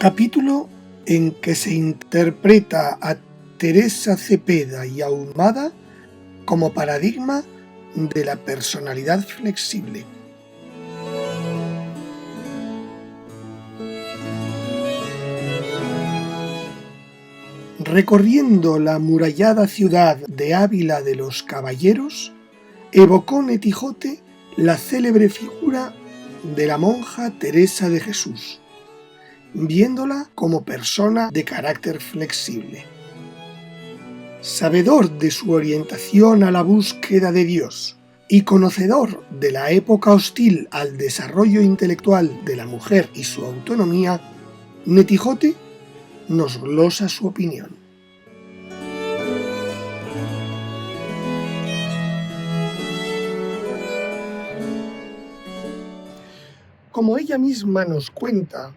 Capítulo en que se interpreta a Teresa Cepeda y Ahumada como paradigma de la personalidad flexible. Recorriendo la amurallada ciudad de Ávila de los Caballeros, evocó Netijote la célebre figura de la monja Teresa de Jesús, viéndola como persona de carácter flexible. Sabedor de su orientación a la búsqueda de Dios y conocedor de la época hostil al desarrollo intelectual de la mujer y su autonomía, Netijote nos glosa su opinión. Como ella misma nos cuenta,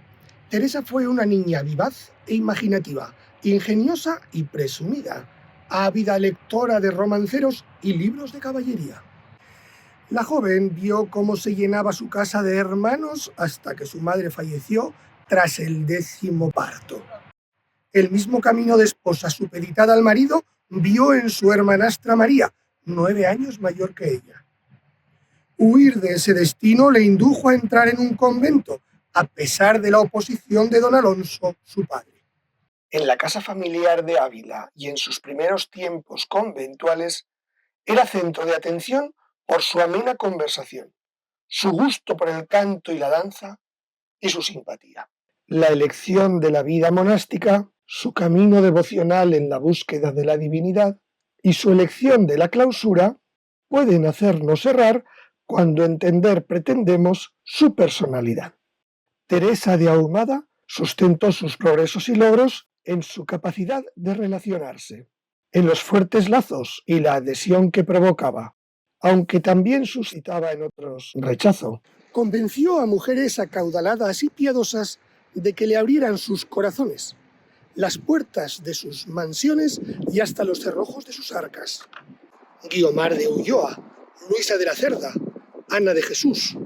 Teresa fue una niña vivaz e imaginativa, ingeniosa y presumida, ávida lectora de romanceros y libros de caballería. La joven vio cómo se llenaba su casa de hermanos hasta que su madre falleció tras el 10º parto. El mismo camino de esposa supeditada al marido vio en su hermanastra María, 9 años mayor que ella. Huir de ese destino le indujo a entrar en un convento, a pesar de la oposición de don Alonso, su padre. En la casa familiar de Ávila y en sus primeros tiempos conventuales, era centro de atención por su amena conversación, su gusto por el canto y la danza y su simpatía. La elección de la vida monástica, su camino devocional en la búsqueda de la divinidad y su elección de la clausura pueden hacernos errar cuando entender pretendemos su personalidad. Teresa de Ahumada sustentó sus progresos y logros en su capacidad de relacionarse, en los fuertes lazos y la adhesión que provocaba, aunque también suscitaba en otros rechazo. Convenció a mujeres acaudaladas y piadosas de que le abrieran sus corazones, las puertas de sus mansiones y hasta los cerrojos de sus arcas. Guiomar de Ulloa, Luisa de la Cerda, Ana de Jesús,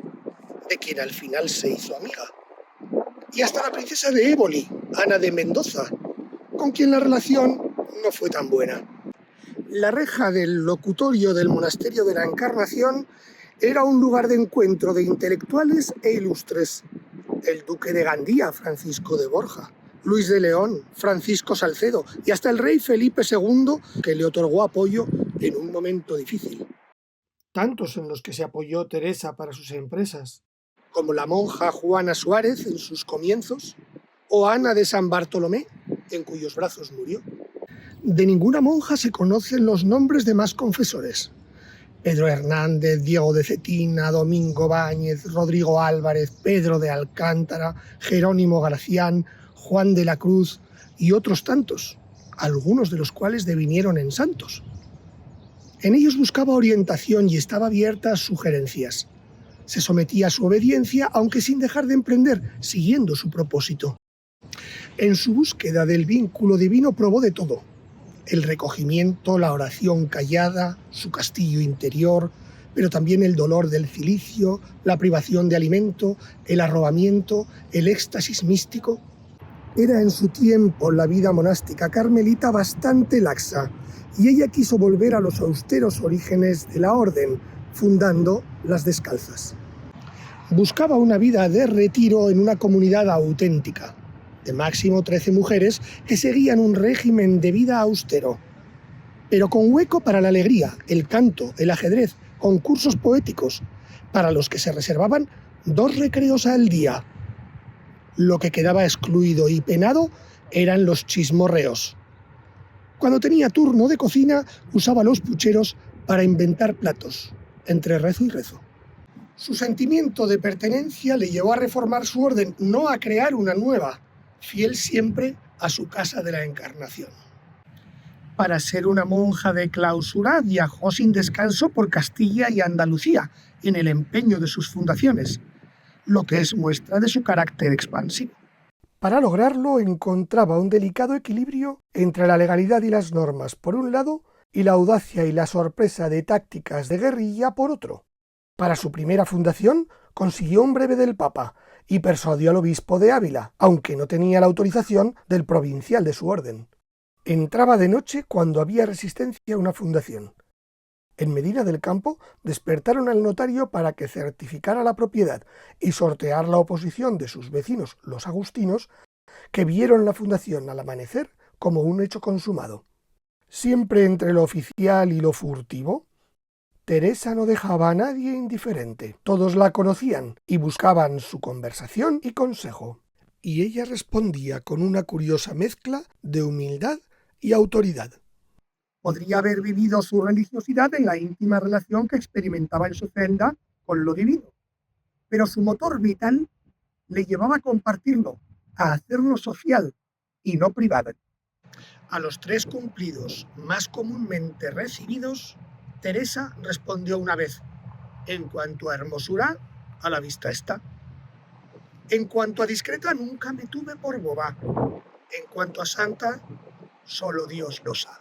de quien al final se hizo amiga, y hasta la princesa de Éboli, Ana de Mendoza, con quien la relación no fue tan buena. La reja del locutorio del monasterio de la Encarnación era un lugar de encuentro de intelectuales e ilustres. El duque de Gandía, Francisco de Borja, Luis de León, Francisco Salcedo y hasta el rey Felipe II, que le otorgó apoyo en un momento difícil. Tantos en los que se apoyó Teresa para sus empresas, como la monja Juana Suárez en sus comienzos, o Ana de San Bartolomé, en cuyos brazos murió. De ninguna monja se conocen los nombres de más confesores: Pedro Hernández, Diego de Cetina, Domingo Báñez, Rodrigo Álvarez, Pedro de Alcántara, Jerónimo Garcián, Juan de la Cruz y otros tantos, algunos de los cuales devinieron en santos. En ellos buscaba orientación y estaba abierta a sugerencias. Se sometía a su obediencia, aunque sin dejar de emprender, siguiendo su propósito. En su búsqueda del vínculo divino probó de todo: el recogimiento, la oración callada, su castillo interior, pero también el dolor del cilicio, la privación de alimento, el arrobamiento, el éxtasis místico. Era en su tiempo la vida monástica carmelita bastante laxa, y ella quiso volver a los austeros orígenes de la orden, fundando las Descalzas. Buscaba una vida de retiro en una comunidad auténtica, de máximo 13 mujeres que seguían un régimen de vida austero, pero con hueco para la alegría, el canto, el ajedrez, concursos poéticos, para los que se reservaban 2 recreos al día. Lo que quedaba excluido y penado eran los chismorreos. Cuando tenía turno de cocina, usaba los pucheros para inventar platos, entre rezo y rezo. Su sentimiento de pertenencia le llevó a reformar su orden, no a crear una nueva, fiel siempre a su casa de la Encarnación. Para ser una monja de clausura, viajó sin descanso por Castilla y Andalucía, en el empeño de sus fundaciones, lo que es muestra de su carácter expansivo. Para lograrlo encontraba un delicado equilibrio entre la legalidad y las normas, por un lado, y la audacia y la sorpresa de tácticas de guerrilla, por otro. Para su primera fundación consiguió un breve del Papa, y persuadió al obispo de Ávila, aunque no tenía la autorización del provincial de su orden. Entraba de noche cuando había resistencia a una fundación. En Medina del Campo despertaron al notario para que certificara la propiedad y sortear la oposición de sus vecinos, los agustinos, que vieron la fundación al amanecer como un hecho consumado. Siempre entre lo oficial y lo furtivo, Teresa no dejaba a nadie indiferente. Todos la conocían y buscaban su conversación y consejo. Y ella respondía con una curiosa mezcla de humildad y autoridad. Podría haber vivido su religiosidad en la íntima relación que experimentaba en su celda con lo divino, pero su motor vital le llevaba a compartirlo, a hacerlo social y no privado. A los 3 cumplidos más comúnmente recibidos, Teresa respondió una vez: en cuanto a hermosura, a la vista está. En cuanto a discreta, nunca me tuve por boba. En cuanto a santa, solo Dios lo sabe.